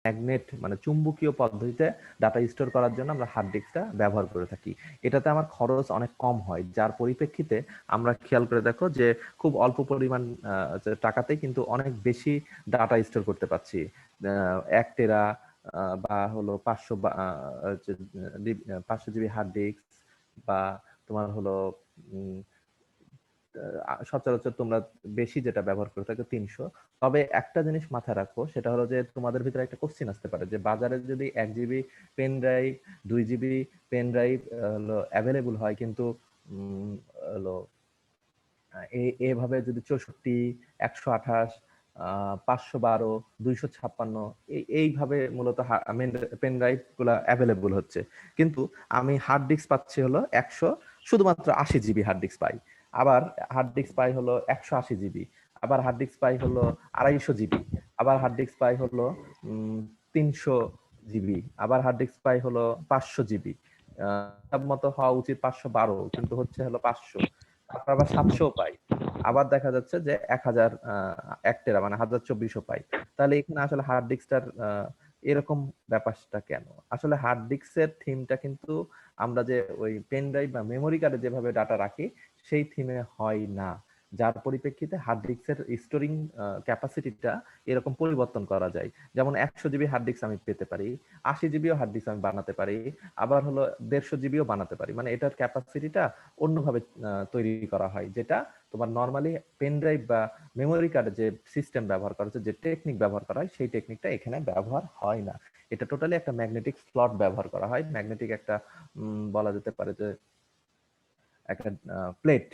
Magnet মানে চুম্বকীয় পদ্ধতিতে ডাটা স্টোর করার জন্য আমরা হার্ড ডিস্কটা ব্যবহার করে থাকি। এটাতে আমার খরচ অনেক কম হয়, যার পরিপ্রেক্ষিতে আমরা খেয়াল করে দেখো যে খুব অল্প পরিমাণ টাকাতে কিন্তু অনেক বেশি ডাটা স্টোর করতে পারছি। 1 টেরা বা হলো 500 জিবি হার্ড ডিস্ক, বা তোমার হলো সচরাচর তোমরা বেশি যেটা ব্যবহার করে থাকো 300। তবে একটা জিনিস মাথায় রাখো, সেটা হলো যে তোমাদের ভিতরে একটা কোশ্চিন আসতে পারে যে বাজারে যদি 1 GB pen drive, 2 GB pen drive হলো অ্যাভেলেবল হয়, কিন্তু হলো এভাবে যদি 64, 128, 512, 256 এইভাবে মূলত পেন ড্রাইভ গুলা অ্যাভেলেবল হচ্ছে, কিন্তু আমি হার্ড ডিস্ক পাচ্ছি হলো শুধুমাত্র 80 জিবি হার্ড ডিস্ক পাই। আবার হার্ড ডিস্ক পাই হলো 180 জিবি, আবার হার্ড ডিস্ক পাই হলো 250 জিবি, আবার হার্ড ডিস্ক পাই হলো 300 জিবি, আবার হার্ড ডিস্ক পাই হলো 500 জিবি। সব মতো হওয়া উচিত 512, কিন্তু হচ্ছে হলো 500। তারপর আবার 700 পাই, আবার দেখা যাচ্ছে যে 1000 1 টেরা মানে 1024 পাই। তাহলে এখানে আসলে হার্ড ডিস্কটার এরকম ব্যাপারটা কেন? আসলে হার্ড ডিস্কের থিমটা কিন্তু আমরা যে ওই পেন ড্রাইভ বা মেমোরি কার্ডে যেভাবে ডাটা রাখি সেই থিমে হয় না, যার পরিপ্রেক্ষিতে হার্ড ডিস্কের স্টোরিং ক্যাপাসিটিটা এরকম পরিবর্তন করা যায়। যেমন 100 জিবি হার্ড ডিস্ক আমি পেতে পারি, 80 জিবিও হার্ড ডিস্ক আমি বানাতে পারি, আবার হলো 150 জিবিও বানাতে পারি। মানে এটার ক্যাপাসিটিটা অন্যভাবে তৈরি করা হয়, যেটা তোমার নর্মালি পেন ড্রাইভ বা মেমোরি কার্ডে যে সিস্টেম ব্যবহার করা হচ্ছে, যে টেকনিক ব্যবহার করা হয়, সেই টেকনিকটা এখানে ব্যবহার হয় না। এটা টোটালি একটা ম্যাগনেটিক স্লট ব্যবহার করা হয়, ম্যাগনেটিক একটা বলা যেতে পারে যে একটা প্লেট।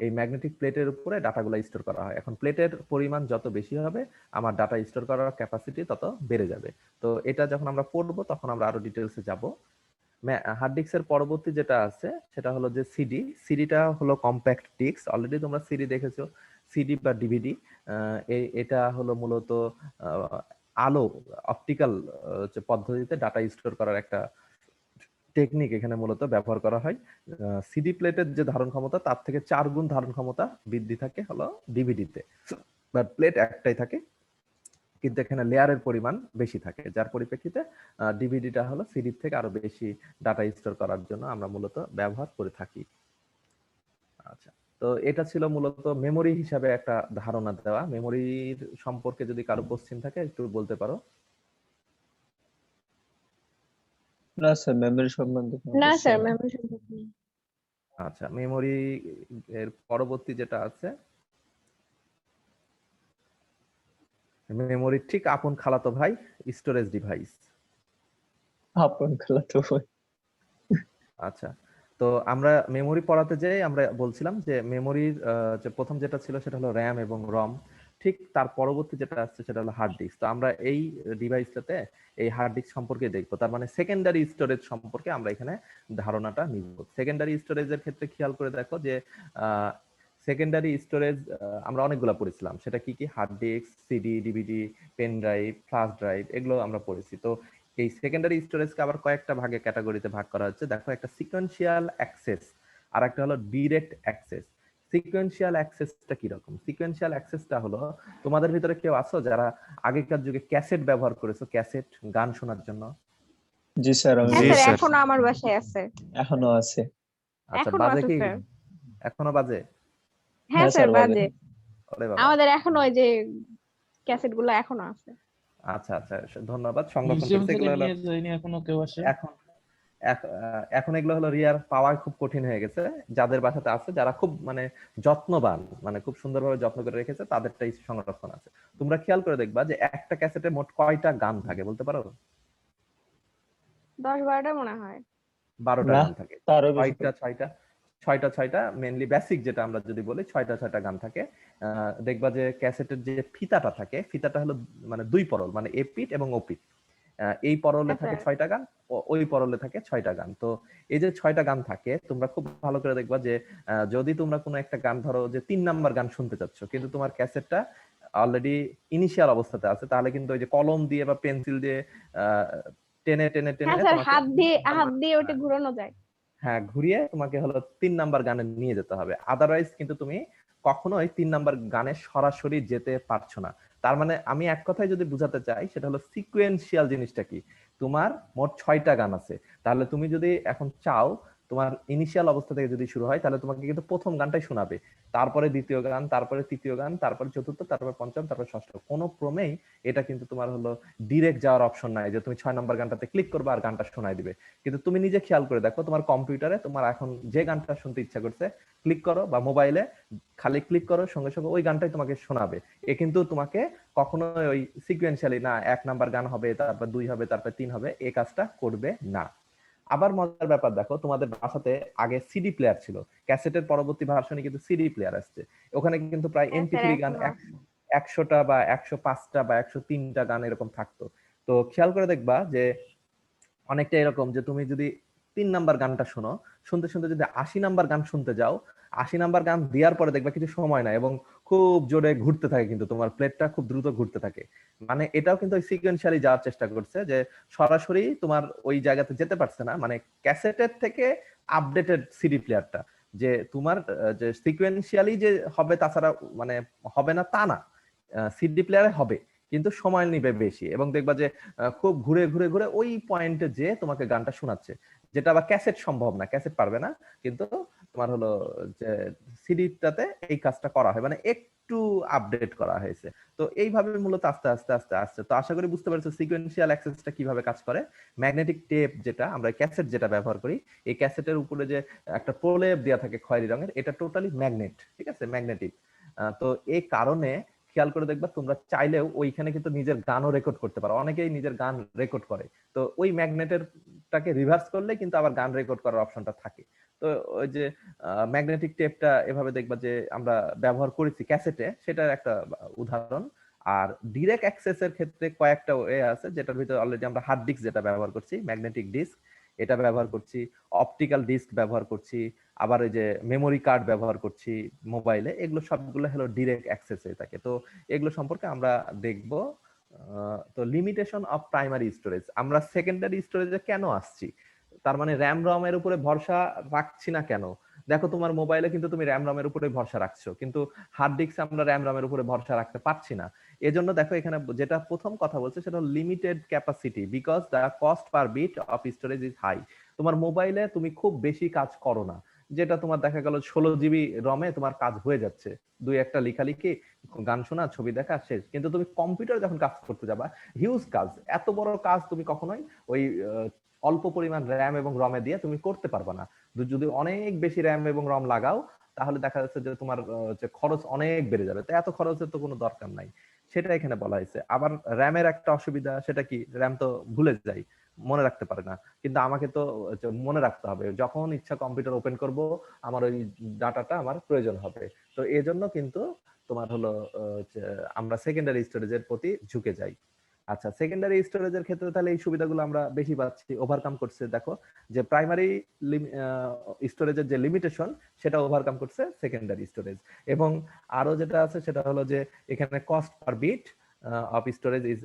এই ম্যাগনেটিক প্লেটের উপরে ডাটাগুলো স্টোর করা হয়। এখন প্লেটের পরিমাণ যত বেশি হবে আমার ডাটা স্টোর করার ক্যাপাসিটি তত বেড়ে যাবে। তো এটা যখন আমরা পড়বো তখন আমরা আরো ডিটেলসে যাব। হার্ড ডিস্কের পরবর্তী যেটা আছে সেটা হলো যে সিডি। সিডিটা হলো কম্প্যাক্ট ডিস্ক, অলরেডি তোমরা সিডি দেখেছো, সিডি বা ডিভিডি। এটা হলো মূলত আলো অপটিক্যাল পদ্ধতিতে ডাটা স্টোর করার একটা টেকনিক এখানে মূলত ব্যবহার করা হয়। সিডি প্লেটের যে ধারণ ক্ষমতা তার থেকে 4 গুণ ধারণ ক্ষমতা বৃদ্ধি থাকে হলো ডিভিডিতে, বাট প্লেট একটাই থাকে, কিন্তু এখানে লেয়ারের পরিমাণ বেশি থাকে, যার পরিপ্রেক্ষিতে ডিভিডিটা হলো সিডির থেকে আরো বেশি ডাটা স্টোর করার জন্য আমরা মূলত ব্যবহার করে থাকি। আচ্ছা, তো এটা ছিল মূলত মেমোরি হিসাবে একটা ধারণা দেওয়া। মেমোরির সম্পর্কে যদি কারো কোশ্চেন থাকে একটু বলতে পারো। না স্যার, মেমোরি সম্বন্ধে না স্যার, মেমোরি সম্পর্কে নেই। আচ্ছা, মেমোরি এর পরবর্তী যেটা আছে, মেমোরির ঠিক আপন খালাতো ভাই স্টোরেজ ডিভাইস। আপন খালাতো ভাই। আচ্ছা, তো আমরা মেমোরি পড়াতে যাই আমরা বলছিলাম যে মেমোরির যে প্রথম যেটা ছিল সেটা হলো র্যাম এবং রম, ঠিক তার পরবর্তী যেটা আসছে সেটা হলো হার্ড ডিস্ক। তো আমরা এই ডিভাইসটাতে এই হার্ড ডিস্ক সম্পর্কে দেখবো, তার মানে সেকেন্ডারি স্টোরেজ সম্পর্কে আমরা এখানে ধারণাটা নিব। সেকেন্ডারি স্টোরেজের ক্ষেত্রে খেয়াল করে দেখো যে সেকেন্ডারি স্টোরেজ আমরা অনেকগুলো পড়েছিলাম, সেটা কি কি? Hard disk, CD, DVD, pen drive, flash drive, এগুলো আমরা পড়েছি। তো এই সেকেন্ডারি স্টোরেজকে আবার কয়েকটা ভাগে ক্যাটাগরিতে ভাগ করা হচ্ছে। দেখো, একটা সিকোয়েন্সিয়াল অ্যাক্সেস আর একটা হলো ডিরেক্ট অ্যাক্সেস। সিকোয়েন্সিয়াল অ্যাক্সেসটা কি রকম? সিকোয়েন্সিয়াল অ্যাক্সেসটা হলো, তোমাদের ভিতরে কেউ আছো যারা আগেকার যুগে ক্যাসেট ব্যবহার করেছো, ক্যাসেট গান শোনার জন্য? জি স্যার, আমি হ্যাঁ স্যার, এখনো আমার বাসায় আছে। এখনো আছে। আচ্ছা, এখনো বাজে আছে কি? স্যার। এখনো বাজে? হ্যাঁ স্যার, বাজে। ওরে বাবা। আমাদের এখনো ওই যে ক্যাসেট গুলো এখনো আছে। আচ্ছা আচ্ছা, ধন্যবাদ সংরক্ষণ করতে। এগুলো হলো এখনো কেউ আসে এখন এখন এগুলো হলো রিয়ার পাওয়া খুব কঠিন হয়ে গেছে। যাদের বাসাতে আছে, যারা খুব মানে যত্নবান, মানে খুব সুন্দরভাবে যত্ন করে রেখেছে, তাদেরটাই সংরক্ষণ আছে। তোমরা খেয়াল করে দেখবা যে একটা ক্যাসেটে মোট কয়টা গান থাকে বলতে পারো? 10-12টা মনে হয়। 12টা গান থাকে। তারও বেশি। ছয়টা মেনলি বেসিক যেটা আমরা যদি বলি, ছয়টা গান থাকে। দেখবা যে ক্যাসেটের যে ফিতাটা থাকে, ফিতাটা হলো মানে 2 পরল, মানে এপিট এবং ওপিট। এই পরলে থাকে 6টা গান, ওই পরলে থাকে 6টা গান। তো এই যে 6টা গান থাকে, তোমরা খুব ভালো করে দেখবা যে যদি তোমরা কোনো একটা গান ধরো যে 3 নাম্বার গান শুনতে চাচ্ছ, কিন্তু তোমার ক্যাসেটটা অলরেডি ইনিশিয়াল অবস্থাতে আছে, তাহলে কিন্তু ওই যে কলম দিয়ে বা পেন্সিল দিয়ে টেনে টেনে টেনে হ্যাঁ স্যার, তোমাকে হাত দিয়ে ওটা ঘোরানো যায়। হ্যাঁ, ঘুরিয়ে তোমাকে হলো 3 নাম্বার গানে নিয়ে যেতে হবে। আদারওয়াইজ কিন্তু তুমি কখনোই 3 নাম্বার গানে সরাসরি যেতে পারছো না। তার মানে আমি এক কথায় যদি বুঝাতে চাই সেটা হলো সিকোয়েন্সিয়াল জিনিসটা কি, তোমার মোট 6টা গান আছে, তাহলে তুমি যদি এখন চাও তোমার ইনিশিয়াল অবস্থা থেকে যদি শুরু হয় তাহলে তোমাকে কিন্তু প্রথম গানটাই শোনাবে, তারপরে দ্বিতীয় গান, তারপরে তৃতীয় গান, তারপরে চতুর্থ, তারপরে পঞ্চম, তারপরে ষষ্ঠ। কোনো ক্রমেই এটা কিন্তু তোমার হলো ডিরেক্ট যাওয়ার অপশন নাই যে তুমি 6 নম্বর গানটাতে ক্লিক করবে আর গানটা শোনাই দিবে। কিন্তু তুমি নিজে খেয়াল করে দেখো তোমার কম্পিউটারে তোমার এখন যে গানটা শুনতে ইচ্ছা করছে ক্লিক করো, বা মোবাইলে খালি ক্লিক করো, সঙ্গে সঙ্গে ওই গানটাই তোমাকে শোনাবে। এ কিন্তু তোমাকে কখনো ওই সিকুয়েন্সিয়ালি না 1 নাম্বার গান হবে, তারপর 2 হবে, তারপর 3 হবে, এই কাজটা করবে না। আবার মজার ব্যাপার দেখো, তোমাদের বাসাতে আগে সিডি প্লেয়ার ছিল, ক্যাসেটের পরবর্তী ভার্সনে কিন্তু সিডি প্লেয়ার আসছে। ওখানে কিন্তু প্রায় হ্যাঁ স্যার, MP3 গান এখনো আছে। 100টা বা 105টা বা 103টা গান এরকম থাকতো। তো খেয়াল করে দেখবা যে অনেকটা এরকম যে তুমি যদি 3 নাম্বার গানটা শোনো, শুনতে শুনতে যদি 80 নাম্বার গান শুনতে যাও, 80 নাম্বার গান দেওয়ার পরে দেখবা কিছু সময় না এবং খুব জোরে ঘুরতে থাকে, কিন্তু তোমার প্লেটটা খুব দ্রুত ঘুরতে থাকে। মানে এটাও কিন্তু ওই সিকোয়েন্সিয়ালি যাওয়ার চেষ্টা করছে, যে সরাসরি তোমার ওই জায়গাতে যেতে পারছে না, মানে ক্যাসেটের থেকে আপডেটেড সিডি প্লেয়ারটা যে তোমার যে সিকোয়েন্সিয়ালি যে হবে তাছাড়া মানে হবে না তা না, সিডি প্লেয়ারে হবে, কিন্তু সময় নিবে বেশি, এবং দেখবা যে খুব ঘুরে ঘুরে ঘুরে ওই পয়েন্টে যে তোমাকে গানটা শোনাচ্ছে, যেটা আবার ক্যাসেট সম্ভব না, ক্যাসেট পারবে না। কিন্তু তোমার হলো যে সিডিটাতে এই কাজটা করা হয়, মানে একটু আপডেট করা হয়েছে। তো এইভাবে মূলত আস্তে আস্তে আস্তে আস্তে, তো আশা করি বুঝতে পারছো সিকোয়েন্সিয়াল অ্যাক্সেসটা কিভাবে কাজ করে। ম্যাগনেটিক টেপ যেটা আমরা ক্যাসেট যেটা ব্যবহার করি, এই ক্যাসেটের উপরে যে একটা প্রলেপ দেওয়া থাকে খয়েরি রঙের, এটা টোটালি ম্যাগনেট, ঠিক আছে, ম্যাগনেটিক। তো এই কারণে খেয়াল করে দেখবা তোমরা চাইলেও ওইখানে কিন্তু নিজের গানও রেকর্ড করতে পারো, অনেকেই নিজের গান রেকর্ড করে। তো ওই ম্যাগনেটের টাকে রিভার্স করলে কিন্তু আবার গান রেকর্ড করার অপশনটা থাকে। তো ওই যে ম্যাগনেটিক টেপটা এভাবে দেখবা যে আমরা ব্যবহার করেছি ক্যাসেটে, সেটার একটা উদাহরণ। আর ডিরেক্ট অ্যাক্সেসের ক্ষেত্রে কয়েকটা ওয়ে আছে, যেটার ভিতরে অলরেডি আমরা হার্ড ডিস্ক যেটা ব্যবহার করছি, ম্যাগনেটিক ডিস্ক এটা ব্যবহার করছি, অপটিক্যাল ডিস্ক ব্যবহার করছি, আবার ওই যে মেমোরি কার্ড ব্যবহার করছি মোবাইলে, এগুলো সবগুলো হলো ডিরেক্ট অ্যাক্সেস হয়ে থাকে। তো এগুলো সম্পর্কে আমরা দেখব। তো লিমিটেশন অফ প্রাইমারি স্টোরেজ, আমরা সেকেন্ডারি স্টোরেজে কেন আসছি, তার মানে র্যাম রম এর উপরে ভরসা রাখছি না কেন। দেখো তোমার মোবাইলে কিন্তু তুমি র্যাম রম এর উপরে ভরসা রাখছো, কিন্তু হার্ড ডিস্কে আমরা র্যাম রম এর উপরে ভরসা রাখতে পারছি না। এজন্য দেখো এখানে যেটা প্রথম কথা বলছে সেটা হলো limited capacity, because the cost per bit of storage is high. তোমার মোবাইলে তুমি খুব বেশি কাজ করো না, যেটা তোমার দেখা গেল 16 জিবি রমে তোমার কাজ হয়ে যাচ্ছে, দুই একটা লেখালেখি, গান শোনা, ছবি দেখা, শেষ। কিন্তু তুমি কম্পিউটার যখন কাজ করতে যাবা, হিউজ কাজ, এত বড় কাজ তুমি কখনোই ওই অল্প পরিমাণ র্যাম এবং রমে দিয়ে তুমি করতে পারবে না। যদি অনেক বেশি র্যাম এবং রম লাগাও, তাহলে দেখা যাচ্ছে যে তোমার যে খরচ অনেক বেড়ে যাবে, তো এত খরচের তো কোনো দরকার নাই, সেটা এখানে বলা হয়েছে। আবার র্যামের একটা অসুবিধা, সেটা কি, র্যাম তো ভুলে যায়, মনে রাখতে পারে না, কিন্তু আমাকে তো মনে রাখতে হবে, যখন ইচ্ছা কম্পিউটার ওপেন করব আমার ওই ডাটাটা আমার প্রয়োজন হবে। তো এই জন্য কিন্তু তোমার হলো আমরা সেকেন্ডারি স্টোরেজের প্রতি ঝুঁকে যাই। আচ্ছা, সেকেন্ডারি স্টোরেজের ক্ষেত্রে তাহলে এই সুবিধাগুলো আমরা বেশি পাচ্ছি, ওভারকাম করছে। দেখো যে প্রাইমারি স্টোরেজের যে লিমিটেশন সেটা ওভারকাম করছে সেকেন্ডারি স্টোরেজ। এবং আরো যেটা আছে সেটা হলো যে এখানে cost per bit of storage is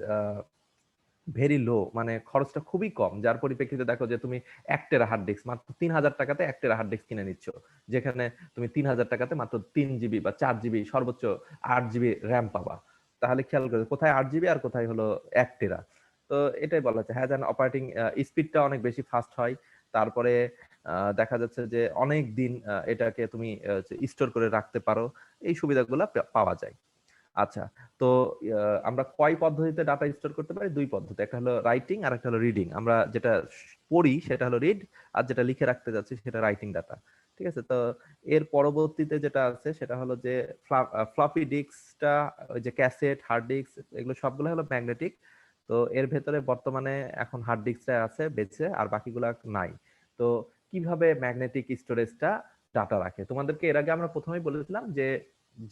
very low, মানে খরচটা খুবই কম, যার পরিপ্রেক্ষিতে দেখো যে তুমি 1 টেরা হার্ড ডিস্ক মাত্র 3000 টাকাতে 1 টেরা হার্ড ডিস্ক কিনে নিচ্ছ, যেখানে তুমি 3000 টাকাতে মাত্র 3 জিবি বা 4 জিবি, সর্বোচ্চ 8 জিবি র্যাম পাবা। তাহলে খেয়াল করে কোথায় 8 জিবি আর কোথায় হলো 1 টেরা। তো এটাই বলা হচ্ছে, হ্যাঁ, অপারেটিং স্পিডটা অনেক বেশি ফাস্ট হয়। তারপরে দেখা যাচ্ছে যে অনেক দিন এটাকে তুমি স্টোর করে রাখতে পারো, এই সুবিধাগুলো পাওয়া যায়। আচ্ছা, তো আমরা কয় পদ্ধতিতে ডাটা স্টোর করতে পারি? 2 পদ্ধতি, একটা হলো রাইটিং আর একটা হলো রিডিং। আমরা যেটা পড়ি সেটা হলো রিড, আর যেটা লিখে রাখতে যাচ্ছি সেটা রাইটিং ডাটা। ঠিক আছে, তো এর পরবর্তীতে যেটা আছে সেটা হলো যে ফ্লপি ডিস্কটা, ওই যে ক্যাসেট, হার্ড ডিস্ক, এগুলো সবগুলো হলো ম্যাগনেটিক। তো এর ভেতরে বর্তমানে এখন হার্ড ডিস্কটা আছে বেঁচে, আর বাকিগুলা নাই। তো কিভাবে ম্যাগনেটিক স্টোরেজটা ডাটা রাখে, তোমাদেরকে এর আগে আমরা প্রথমেই বলেছিলাম যে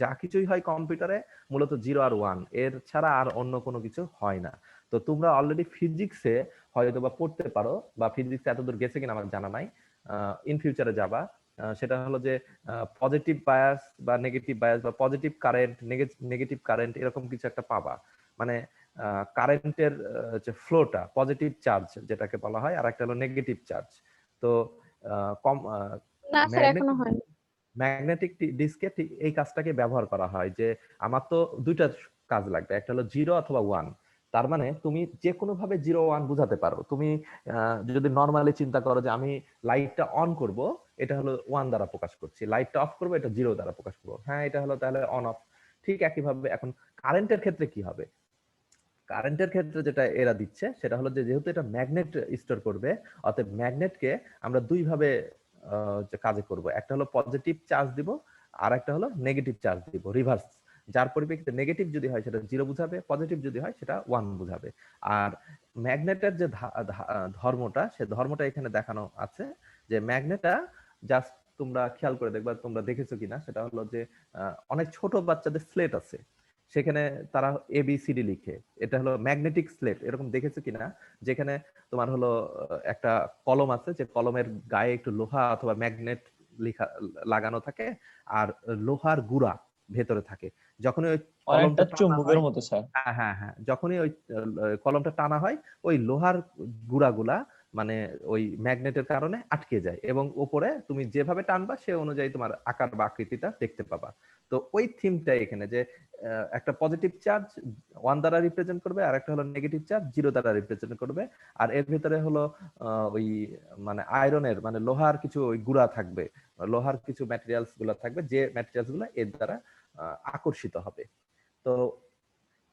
যা কিছুই হয় কম্পিউটারে মূলত 0 আর 1, এর ছাড়া আর অন্য কোনো কিছু হয় না। তো তোমরা অলরেডি ফিজিক্সে হয়তো বা পড়তে পারো, বা ফিজিক্সে এতদূর গেছে কিনা আমার জানা নাই, ইন ফিউচারে যাবা, সেটা হলো যে পজিটিভ বায়াস বা নেগেটিভ বায়াস, বা পজিটিভ কারেন্ট, নেগেটিভ কারেন্ট, এরকম কিছু একটা পাবা। মানে কারেন্টের যে ফ্লোটা, পজিটিভ চার্জ যেটাকে বলা হয়, আর একটা হলো নেগেটিভ চার্জ। তো কম না স্যার, এখনো ম্যাগনেটিক হয়নি। ম্যাগনেটিক ডিস্কে ঠিক এই কাজটাকে ব্যবহার করা হয়, যে আমার তো দুইটা কাজ লাগবে, একটা হলো 0 অথবা 1। তার মানে তুমি যে কোনো ভাবে 0 1 বোঝাতে পারো। তুমি যদি নরমালি চিন্তা করো যে আমি লাইটটা অন করব, এটা হলো 1 দ্বারা প্রকাশ করছি, লাইটটা অফ করব, এটা 0 দ্বারা প্রকাশ করব। হ্যাঁ, এটা হলো তাহলে অন অফ। ঠিক একইভাবে এখন কারেন্টের ক্ষেত্রে কি হবে? কারেন্টের ক্ষেত্রে যেটা এরা দিচ্ছে সেটা হলো যে যেহেতু এটা ম্যাগনেট স্টোর করবে, অতএব ম্যাগনেটকে আমরা দুই ভাবে যে কাজে করব। একটা হলো পজিটিভ চার্জ দিব, আর একটা হলো নেগেটিভ চার্জ দিব, রিভার্স। যার পরিপ্রেক্ষিতে নেগেটিভ যদি হয় সেটা 0 বুঝাবে, পজিটিভ যদি হয় সেটা 1 বুঝাবে। আর ম্যাগনেটের যে ধর্মটা, সে ধর্মটা এখানে দেখানো আছে যে ম্যাগনেটটা জাস্ট তোমরা খেয়াল করে দেখবা, তোমরা দেখেছো কিনা, সেটা হলো যে অনেক ছোট বাচ্চাদের স্লেট আছে, সেখানে তারা ABCD লিখে, এটা হলো ম্যাগনেটিক স্লেট, এরকম দেখেছো কিনা, যেখানে তোমার হলো একটা কলম আছে, যে কলমের গায়ে একটু লোহা অথবা ম্যাগনেট লাগানো থাকে, আর লোহার গুঁড়া ভেতরে থাকে। যখনই ওই অনেকটা কলমটা টানা চুম্বকের হয়, মতো স্যার। হ্যাঁ হ্যাঁ হ্যাঁ, যখনই ওই কলমটা টানা হয়, ওই লোহার গুঁড়াগুলা মানে ওই ম্যাগনেটের কারণে আটকে যায়, এবং উপরে তুমি যেভাবে টানবা সে অনুযায়ী তোমার আকার বা আকৃতিটা দেখতে পাবা। তো ওই থিমটা এখানে যে একটা পজিটিভ চার্জ 1 দ্বারা রিপ্রেজেন্ট করবে, আর একটা হলো নেগেটিভ চার্জ 0 দ্বারা রিপ্রেজেন্ট করবে। আর এর ভিতরে হলো ওই মানে আয়রনের মানে লোহার কিছু ওই গুঁড়া থাকবে, লোহার কিছু ম্যাটেরিয়ালস গুলা থাকবে, যে ম্যাটেরিয়ালস গুলা এর দ্বারা আকর্ষিত হবে। তো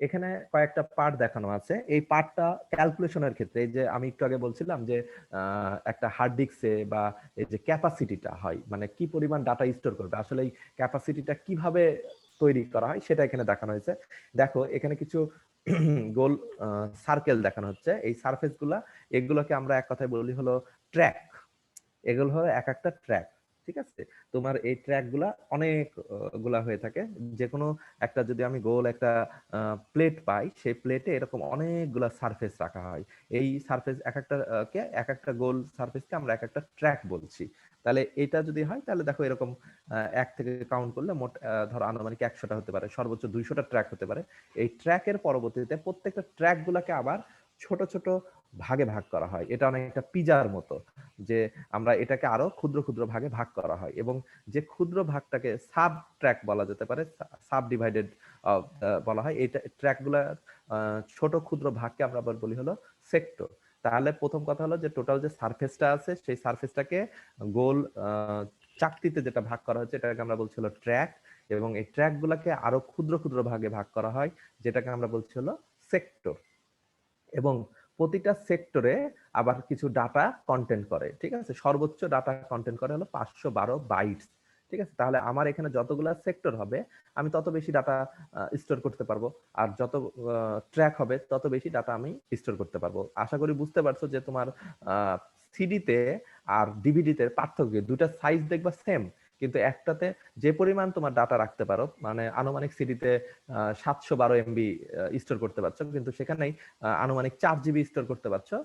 এখানে কয়েকটা পার্ট দেখানো আছে। এই পার্টটা ক্যালকুলেশনের ক্ষেত্রে, এই যে আমি একটু আগে বলছিলাম যে একটা হার্ড ডিস্কে বা এই যে ক্যাপাসিটিটা হয়, মানে কি পরিমাণ ডাটা স্টোর করবে, আসলে এই ক্যাপাসিটিটা কিভাবে তৈরি করা হয় সেটা এখানে দেখানো হয়েছে। দেখো এখানে কিছু গোল সার্কেল দেখানো হচ্ছে, এই সারফেস গুলা, এগুলোকে আমরা এক কথায় বলি হলো ট্র্যাক। এগুলো হলো এক একটা ট্র্যাক, ঠিক আছে? তোমার এই ট্র্যাক গুলা অনেক গুলা হয়ে থাকে। যে কোনো একটা যদি আমি গোল একটা প্লেট পাই, সেই প্লেটে এরকম অনেকগুলা সারফেস রাখা হয়। এই সারফেস এক একটা কে এক একটা গোল সারফেসকে আমরা এক একটা ট্র্যাক বলছি। তাহলে এটা যদি হয় তাহলে দেখো এরকম এক থেকে কাউন্ট করলে মোট ধরো আনুমানিক 100টা হতে পারে, সর্বোচ্চ 200টা ট্র্যাক হতে পারে। এই ট্র্যাকের পরবর্তীতে প্রত্যেকটা ট্র্যাক গুলাকে আবার ছোট ছোট ভাগে ভাগ করা হয়। এটা অনেকটা পিজার মতো, যে আমরা এটাকে আরো ক্ষুদ্র ক্ষুদ্র ভাগে ভাগ করা হয়, এবং যে ক্ষুদ্র ভাগটাকে সাব ট্র্যাক বলা যেতে পারে, সাব ডিভাইডেড বলা হয়। এই ট্র্যাকগুলা ছোট ক্ষুদ্র ভাগকে আমরা আবার বলি হলো সেক্টর। তাহলে প্রথম কথা হলো যে টোটাল যে সারফেসটা আছে সেই সারফেসটাকে গোল চাকতিতে যেটা ভাগ করা হচ্ছে এটাকে আমরা বলছি হলো ট্র্যাক, এবং এই ট্র্যাক গুলাকে আরো ক্ষুদ্র ক্ষুদ্র ভাগে ভাগ করা হয়, যেটাকে আমরা বলছি হলো সেক্টর। এবং প্রতিটা সেক্টরে আবার কিছু ডাটা কন্টেন্ট করে, ঠিক আছে? সর্বোচ্চ ডাটা কন্টেন্ট করে হলো 512 বাইটস, ঠিক আছে? তাহলে আমার এখানে যতগুলা সেক্টর হবে আমি তত বেশি ডাটা স্টোর করতে পারবো, আর যত ট্র্যাক হবে তত বেশি ডাটা আমি স্টোর করতে পারবো। আশা করি বুঝতে পারছো যে তোমার সিডিতে আর ডিভিডিতে পার্থক্য, দুটা সাইজ দেখবা সেম, কিন্তু একটাতে যে পরিমাণ তোমার ডাটা রাখতে পারো, মানে আনুমানিক সিডিতে 712 MB স্টোর করতে পারছো, কিন্তু সেখানেই আনুমানিক 4 GB স্টোর করতে পারছো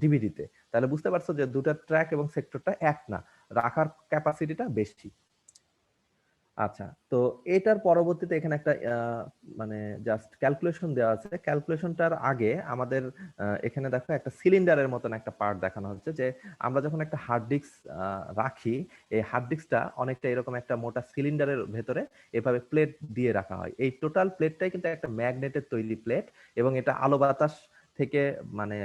ডিভিডিতে। তাহলে বুঝতে পারছো যে দুটা ট্র্যাক এবং সেক্টরটা এক না, রাখার ক্যাপাসিটিটা বেশি। আচ্ছা, তো এটার পরবর্তীতে এখানে একটা মানে জাস্ট ক্যালকুলেশন দেওয়া আছে। ক্যালকুলেশনটার আগে আমাদের এখানে দেখো একটা সিলিন্ডারের মতন একটা পার্ট দেখানো হচ্ছে, যে আমরা যখন একটা হার্ড ডিস্ক রাখি, এই হার্ড ডিস্কটা অনেকটা এরকম একটা মোটা সিলিন্ডারের ভেতরে এভাবে প্লেট দিয়ে রাখা হয়। এই টোটাল প্লেটটাই কিন্তু একটা ম্যাগনেটের তৈরি প্লেট, এবং এটা আলো বাতাস থেকে মানে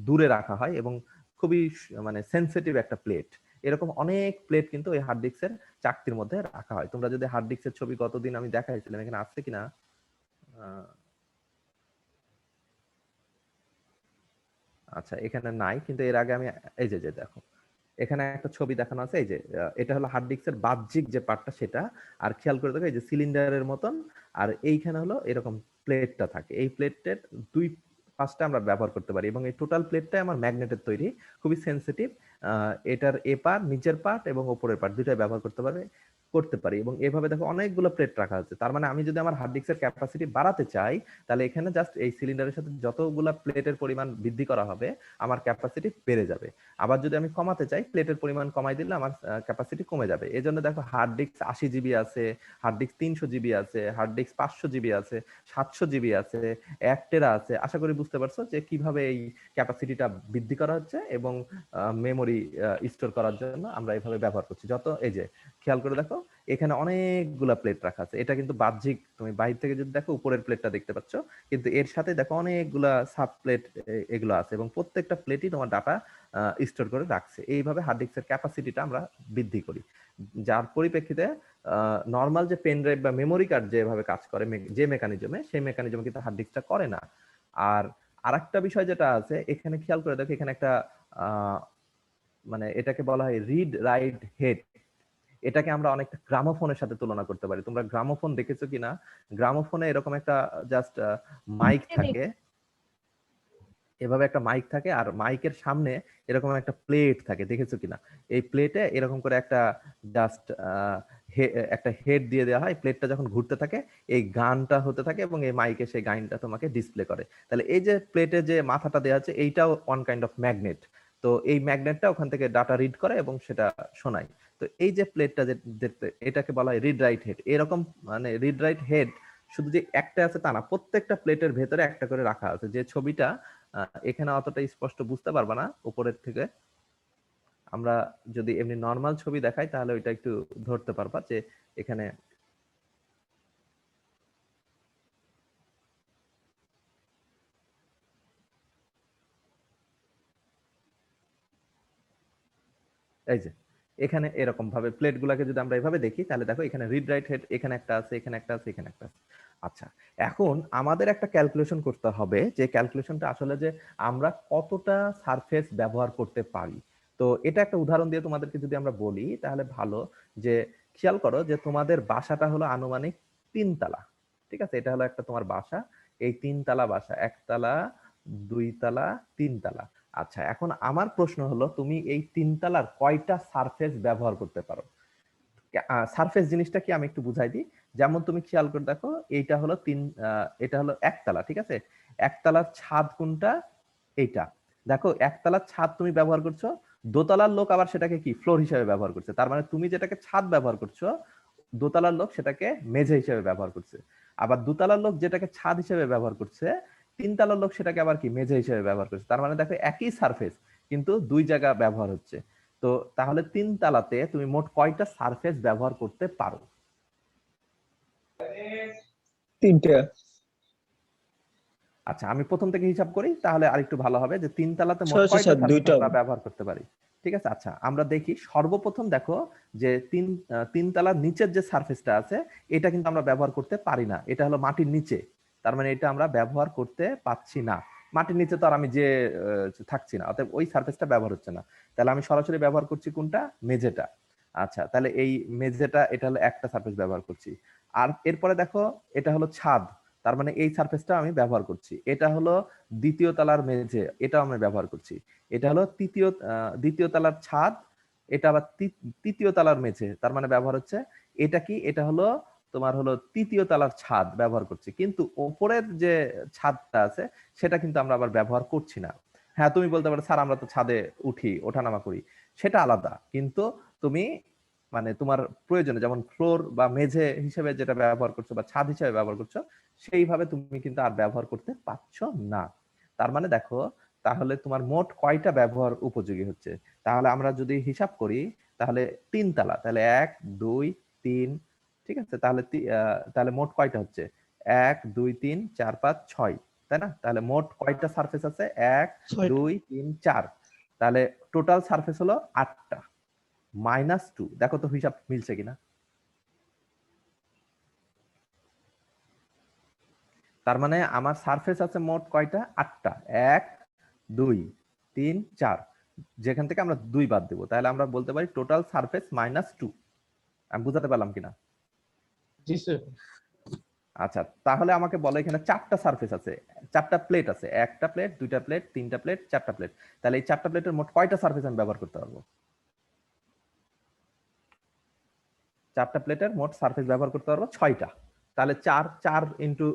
দূরে রাখা হয়, এবং খুবই মানে সেনসিটিভ একটা প্লেট। এরকম অনেক প্লেট কিন্তু এই হার্ড ডিস্কের চাকতির মধ্যে রাখা হয়। তোমরা যদি হার্ড ডিস্কের ছবি গতদিন আমি দেখাইছিলাম, এখানে আছে কিনা আচ্ছা এখানে নাই, কিন্তু এর আগে আমি এই যে যে দেখো এখানে একটা ছবি দেখানো আছে, এই যে এটা হলো হার্ড ডিস্কের বাহ্যিক যে পার্টটা সেটা। আর খেয়াল করে দেখো এই যে সিলিন্ডারের মতন, আর এইখানে হলো এরকম প্লেটটা থাকে। এই প্লেটের দুই পাশটা আমরা ব্যবহার করতে পারি, এবং এই টোটাল প্লেটটাই আমার ম্যাগনেটের তৈরি, খুবই সেনসিটিভ। এটার এ পার্ট, নিচের পার্ট এবং উপরের পার্ট দুইটাই ব্যবহার করতে পারি, এবং এভাবে দেখো অনেকগুলো প্লেট রাখা আছে। তার মানে আমি যদি আমার হার্ড ডিস্কের ক্যাপাসিটি বাড়াতে চাই, তাহলে এখানে জাস্ট এই সিলিন্ডারের সাথে যতগুলা প্লেটের পরিমাণ বৃদ্ধি করা হবে আমার ক্যাপাসিটি বেড়ে যাবে। আবার যদি আমি কমাতে চাই, প্লেটের পরিমাণ কমাই দিলে আমার ক্যাপাসিটি কমে যাবে। এই জন্য দেখো হার্ড ডিস্ক 80 GB আছে, হার্ড ডিস্ক 300 GB আছে, হার্ড ডিস্ক 500 GB আছে, 700 GB আছে, 1 টেরা আছে। আশা করি বুঝতে পারছো যে কিভাবে এই ক্যাপাসিটিটা বৃদ্ধি করা হচ্ছে, এবং মেমোরি স্টোর করার জন্য আমরা এইভাবে ব্যবহার করছি। যত এই যে খেয়াল করে দেখো এখানে অনেকগুলা প্লেট রাখা আছে। এটা কিন্তু বাহ্যিক, তুমি বাইরে থেকে যদি দেখো উপরের প্লেটটা দেখতে পাচ্ছ, কিন্তু এর সাথে দেখো অনেকগুলা সাব প্লেট এগুলো আছে এবং প্রত্যেকটা প্লেটই তোমার ডাটা স্টোর করে রাখছে। এইভাবে হার্ড ডিস্কের ক্যাপাসিটিটা আমরা বৃদ্ধি করি, যার পরিপ্রেক্ষিতে নর্মাল যে পেন ড্রাইভ বা মেমোরি কার্ড যেভাবে কাজ করে যে মেকানিজমে, সেই মেকানিজমে কিন্তু হার্ড ডিস্কটা করে না। আর আরেকটা বিষয় যেটা আছে এখানে খেয়াল করে দেখো, এখানে একটা মানে এটাকে বলা হয় রিড রাইট হেড। এটাকে আমরা অনেকটা গ্রামোফোনের সাথে তুলনা করতে পারি। তোমরা গ্রামোফোন দেখেছো কিনা? গ্রামোফোনে এরকম একটা জাস্ট মাইক থাকে, এভাবে একটা মাইক থাকে, আর মাইকের সামনে এরকম একটা প্লেট থাকে, দেখেছো কিনা? এই প্লেটে এরকম করে একটা জাস্ট একটা হেড দিয়ে দেওয়া হয়। প্লেটটা যখন ঘুরতে থাকে এই গানটা হতে থাকে এবং এই মাইকে সেই গানটা তোমাকে ডিসপ্লে করে। তাহলে এই যে প্লেটে যে মাথাটা দেওয়া আছে এইটাও ওয়ান কাইন্ড অফ ম্যাগনেট। তো এই ম্যাগনেটটা ওখান থেকে ডাটা রিড করে এবং সেটা শোনায়। তো এই যে প্লেটটা যে এটাকে বলা হয় রিড রাইট হেড। এরকম মানে রিড রাইট হেড শুধু যে একটা আছে তা না, প্রত্যেকটা প্লেটের ভেতরে একটা করে রাখা আছে। যে ছবিটা এখানে অতটা স্পষ্ট বুঝতে পারবা না উপরের থেকে, আমরা যদি এমনি নর্মাল ছবি দেখাই তাহলে ওইটা একটু ধরতে পারবা যে এখানে এই যে এখানে এরকম ভাবে প্লেট গুলাকে যদি আমরা এভাবে দেখি তাহলে দেখো এখানে রিড রাইট হেড এখানে একটা আছে, এখানে একটা আছে, এখানে একটা আছে। আচ্ছা, এখন আমাদের একটা ক্যালকুলেশন করতে হবে, যে ক্যালকুলেশনটা আসলে যে আমরা কতটা সারফেস ব্যবহার করতে পারি। তো এটা একটা উদাহরণ দিয়ে তোমাদেরকে যদি আমরা বলি তাহলে ভালো, যে খেয়াল করো যে তোমাদের বাসাটা হলো আনুমানিক 3 তালা, ঠিক আছে? এটা হলো একটা তোমার বাসা, এই 3 তালা বাসা, 1 তালা, 2 তালা, 3 তালা। আচ্ছা, এখন আমার প্রশ্ন হলো তুমি এই 3 তালার কয়টা সারফেস ব্যবহার করতে পারো? সারফেস জিনিসটা কি আমি একটু বুঝাই দিই। যেমন তুমি খেয়াল করে দেখো এইটা হলো এটা হলো 1 তালা, ঠিক আছে? 1 তালার ছাদ কোনটা? এইটা। দেখো 1 তালার ছাদ তুমি ব্যবহার করছো, দোতলার লোক আবার সেটাকে কি ফ্লোর হিসেবে ব্যবহার করছে। তার মানে তুমি যেটাকে ছাদ ব্যবহার করছো, দোতলার লোক সেটাকে মেঝে হিসেবে ব্যবহার করছে। আবার দোতলার লোক যেটাকে ছাদ হিসেবে ব্যবহার করছে, 3 তলার লোক সেটাকে আবার কি মেঝে হিসেবে ব্যবহার করছে। তার মানে দেখো একই সারফেস কিন্তু দুই জায়গা ব্যবহার হচ্ছে। তো তাহলে 3 তালাতে তুমি মোট কয়টা সারফেস ব্যবহার করতে পারো? 3টা। আচ্ছা, আমি প্রথম থেকে হিসাব করি তাহলে আরেকটু ভালো হবে, যে 3 তালাতে মোট 6 কয়টা 7 সারফেস 2টা। আমরা ব্যবহার করতে পারি। ঠিক আছে, আচ্ছা আমরা দেখি। সর্বপ্রথম দেখো যে 3 তালার নিচের যে সারফেসটা আছে এটা কিন্তু আমরা ব্যবহার করতে পারি না, এটা হলো মাটির নিচে। তার মানে এটা আমরা ব্যবহার করতে পাচ্ছি না। মাটির নিচে তো আর আমি যে থাকছি না, অতএব ওই সারফেসটা ব্যবহার হচ্ছে না। তাহলে আমি সরাসরি ব্যবহার করছি কোনটা? মেঝেটা। আচ্ছা, তাহলে এই মেঝেটা এটা হলো একটা সারফেস ব্যবহার করছি। আর এরপরে দেখো এটা হলো ছাদ, তার মানে এই সারফেসটা আমি ব্যবহার করছি। এটা হলো দ্বিতীয় তলার মেঝে, এটাও আমি ব্যবহার করছি। এটা হলো দ্বিতীয় তলার ছাদ, এটা আবার তৃতীয় তলার মেঝে, তার মানে ব্যবহার হচ্ছে। এটা কি? এটা হলো তোমার হলো তৃতীয় তলার ছাদ ব্যবহার করছি, কিন্তু ওপরের যে ছাদটা আছে সেটা কিন্তু আমরা আবার ব্যবহার করছি না। হ্যাঁ, তুমি বলতে পারো স্যার আমরা তো ছাদে উঠি, ওঠানামা করি, সেটা আলাদা। কিন্তু তুমি মানে তোমার প্রয়োজনে যেমন ফ্লোর বা মেঝে হিসেবে যেটা ব্যবহার করছো বা ছাদ হিসেবে ব্যবহার করছো, সেইভাবে তুমি কিন্তু আর ব্যবহার করতে পারছো না। তার মানে দেখো তাহলে তোমার মোট কয়টা ব্যবহার উপযোগী হচ্ছে? তাহলে আমরা যদি হিসাব করি তাহলে 3 তালা, তাহলে 1 2 3, ঠিক আছে? তাহলে তাহলে মোট কয়টা হচ্ছে? 1 2 3 4 5 6, তাই না? তাহলে মোট কয়টা সারফেস আছে? 1 2 3 4। তাহলে টোটাল সারফেস হলো 8টা -2। দেখো তো হিসাব মিলছে কিনা। তার মানে আমার সারফেস আছে মোট কয়টা? 8টা। 1 2 3 4, যেখান থেকে আমরা 2 বাদ দেবো, তাহলে আমরা বলতে পারি টোটাল সারফেস -2। আমি বুঝাতে পারলাম কিনা? জি স্যার। আচ্ছা, তাহলে আমাকে বলো এখানে 4টা সারফেস আছে, 4টা প্লেট আছে, একটা প্লেট, দুইটা প্লেট, তিনটা প্লেট, 4টা প্লেট। তাহলে এই 4টা প্লেটের মোট কয়টা সারফেস আমি ব্যবহার করতে পারবো? 4টা প্লেটের মোট সারফেস ব্যবহার করতে পারবো 6টা। তাহলে 4 ইন্টু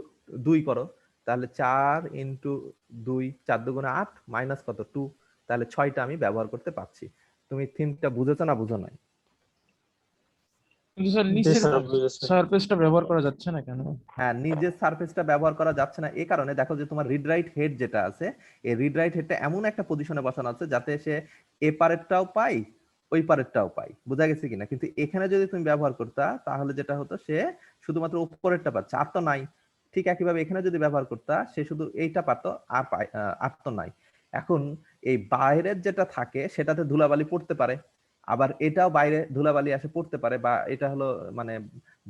2 করো, তাহলে 4 ইন্টু 2, 4 দুগুণে 8, মাইনাস কত? 2। তাহলে 6টা আমি ব্যবহার করতে পারছি। তুমি থিমটা বুঝেছো না বুঝো নাই? কিন্তু স্যার জি নিচের স্যার, বুঝেছি। সারফেসটা ব্যবহার করা যাচ্ছে না কেন? হ্যাঁ, নিজের সারফেসটা ব্যবহার করা যাচ্ছে না এই কারণে, দেখো যে তোমার রিড রাইট হেড যেটা আছে, এই রিড রাইট হেডটা এমন একটা পজিশনে বসানো আছে যাতে সে এপারেরটাও পাই, ওই পারেরটাও পাই, বোঝা গেছে কিনা? কিন্তু এখানে যদি তুমি ব্যবহার করতা তাহলে যেটা হতো, সে শুধুমাত্র উপরেরটা পাচ্ছে, আর তো নাই। ঠিক একইভাবে এখানে যদি ব্যবহার করতা, সে শুধু এইটা পাতো, আর তো নাই। এখন এই বাইরের যেটা থাকে সেটাতে ধুলাবালি পড়তে পারে, আবার এটাও বাইরে ধুলাবালি এসে পড়তে পারে, বা এটা হলো মানে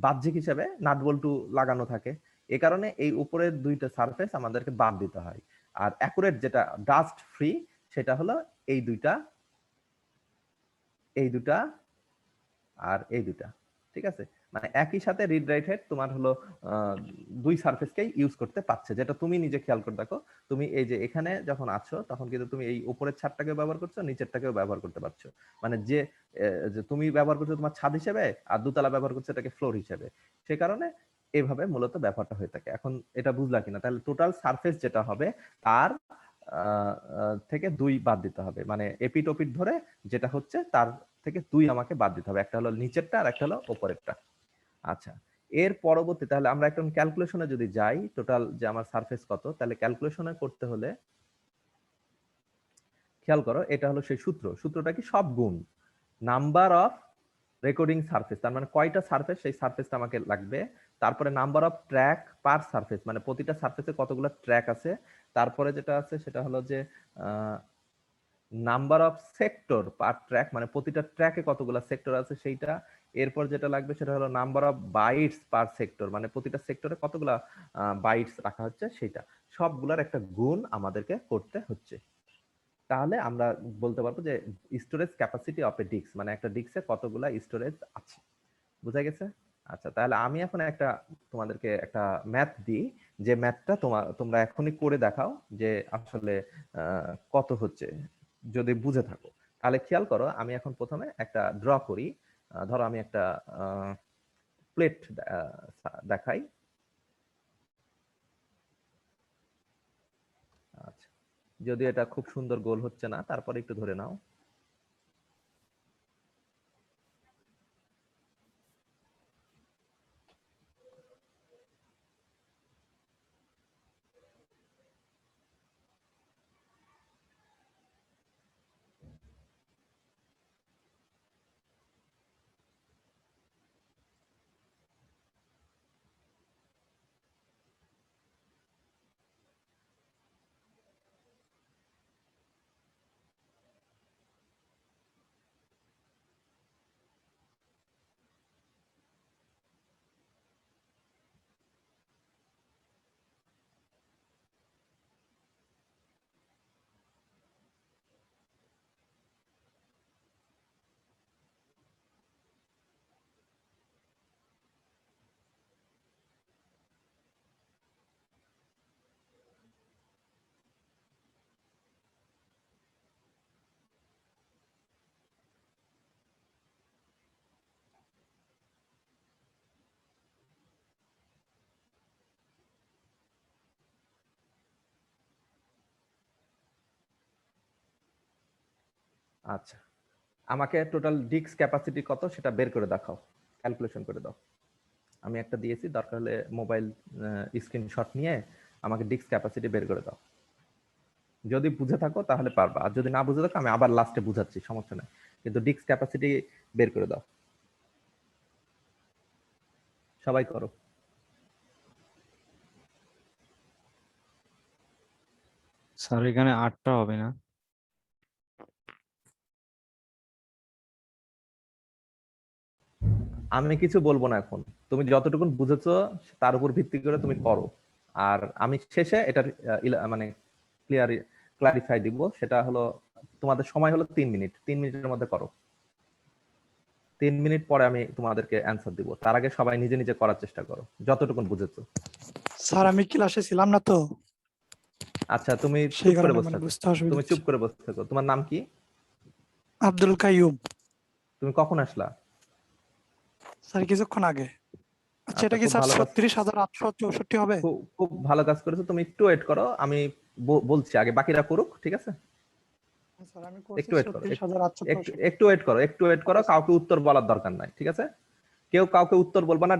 বাহ্যিক হিসেবে নাট বল্টু লাগানো থাকে। এ কারণে এই উপরের দুইটা সারফেস আমাদেরকে বাদ দিতে হয়। আর অ্যাকুরেট যেটা ডাস্ট ফ্রি, সেটা হলো এই দুইটা, এই দুটা আর এই দুটা। ঠিক আছে, মানে একই সাথে রিড রাইট হেড তোমার হলো দুই সারফেসকেই ইউজ করতে পারছে, যেটা তুমি নিজে খেয়াল করে দেখো। তুমি এই যে এখানে যখন আছো তখন কিন্তু তুমি এই উপরের ছাদটাকে ব্যবহার করছো, নিচেরটাকেও ব্যবহার করতে পারছো। মানে যে তুমি ব্যবহার করছো তোমার ছাদ হিসেবে, আর দোতলা ব্যবহার করছো এটাকে ফ্লোর হিসেবে। সে কারণে এইভাবে মূলত ব্যাপারটা হয়ে থাকে। এখন এটা বুঝলা কিনা? তাহলে টোটাল সারফেস যেটা হবে তার থেকে 2 বাদ দিতে হবে, মানে এপিট ওপিট ধরে যেটা হচ্ছে তার থেকে 2 আমাকে বাদ দিতে হবে। একটা হলো নিচেরটা আর একটা হলো উপরেরটা। আচ্ছা, এর পরবর্তী তাহলে আমরা একটা ক্যালকুলেশনে যদি যাই, টোটাল যে আমার সারফেস কত, তাহলে ক্যালকুলেশনে করতে হলে খেয়াল করো, এটা হলো সেই সূত্রটা কি? সব গুণ নাম্বার অফ রেকর্ডিং সারফেস, তার মানে কয়টা সারফেস, সেই সারফেসটা আমাকে লাগবে। তারপরে number of track per surface, মানে প্রতিটা সারফেসে কতগুলো ট্র্যাক আছে। তারপরে যেটা আছে সেটা হলো যে number of sector per track, মানে প্রতিটা ট্র্যাকে কতগুলো সেক্টর আছে সেইটা। এরপর যেটা লাগবে সেটা হলো number of bytes per sector, মানে প্রতিটা সেক্টরে কতগুলা বাইটস রাখা হচ্ছে সেইটা। সবগুলার একটা গুণ আমাদেরকে করতে হচ্ছে। তাহলে আমরা বলতে পারবো যে storage capacity of a disk, মানে একটা ডিস্কে কতগুলা স্টোরেজ আছে। বুঝা গেছে? আচ্ছা, তাহলে আমি এখন তোমাদেরকে একটা ম্যাথ দিই, যে ম্যাথটা তোমরা এখনই করে দেখাও যে আসলে কত হচ্ছে। যদি বুঝে থাকো তাহলে খেয়াল করো, আমি এখন প্রথমে একটা ড্র করি। ধরো আমি একটা প্লেট দেখাই। আচ্ছা, যদি এটা খুব সুন্দর গোল হচ্ছে না, তারপরে একটু ধরে নাও। আচ্ছা, আমাকে টোটাল ডিস্ক ক্যাপাসিটি কত সেটা বের করে দেখাও, ক্যালকুলেশন করে দাও। আমি একটা দিয়েছি, দরকার হলে মোবাইল স্ক্রিনশট নিয়ে আমাকে ডিস্ক ক্যাপাসিটি বের করে দাও। যদি বুঝে থাকো তাহলে পারবা, আর যদি না বুঝে থাকো আমি আবার লাস্টে বুঝাচ্ছি, সমস্যা নাই। কিন্তু ডিস্ক ক্যাপাসিটি বের করে দাও, সবাই করো। স্যার এখানে 8টা হবে না? আমি কিছু বলবো না এখন, তুমি যতটুকু বুঝেছো তার উপর ভিত্তি করে তুমি করো। আর আমি শেষে এটার মানে ক্লারিফাই দিব। সেটা হলো তোমাদের সময় হলো 3 মিনিট, 3 মিনিটের মধ্যে করো। 3 মিনিট পরে আমি তোমাদেরকে অ্যান্সার দিব, তার আগে সবাই নিজে নিজে করার চেষ্টা করো যতটুকু বুঝেছো। স্যার আমি ক্লাসে ছিলাম না তো, আচ্ছা, তুমি সেই চুপ করে কারণে বসে মানে থাকো। বুঝতে অসুবিধা তুমি হচ্ছে। চুপ করে বসে থাকো। তোমার নাম কি? আব্দুল কাইয়ুম। তুমি কখন আসলা? স্যার কিছুক্ষণ আগে। আচ্ছা, আচ্ছা, এটা কি খুব স্যার ভালো কাজ, 36,864 হবে? খুব ভালো কাজ করেছো। তুমি একটু ওয়েট করো, আমি বলছি, আগে বাকিরা করুক, ঠিক আছে? স্যার আমি করছি একটু ওয়েট করো, 36,864। একটু ওয়েট করো, কাউকে উত্তর বলার দরকার নাই, ঠিক আছে? কেউ কাউকে উত্তর বলবা না।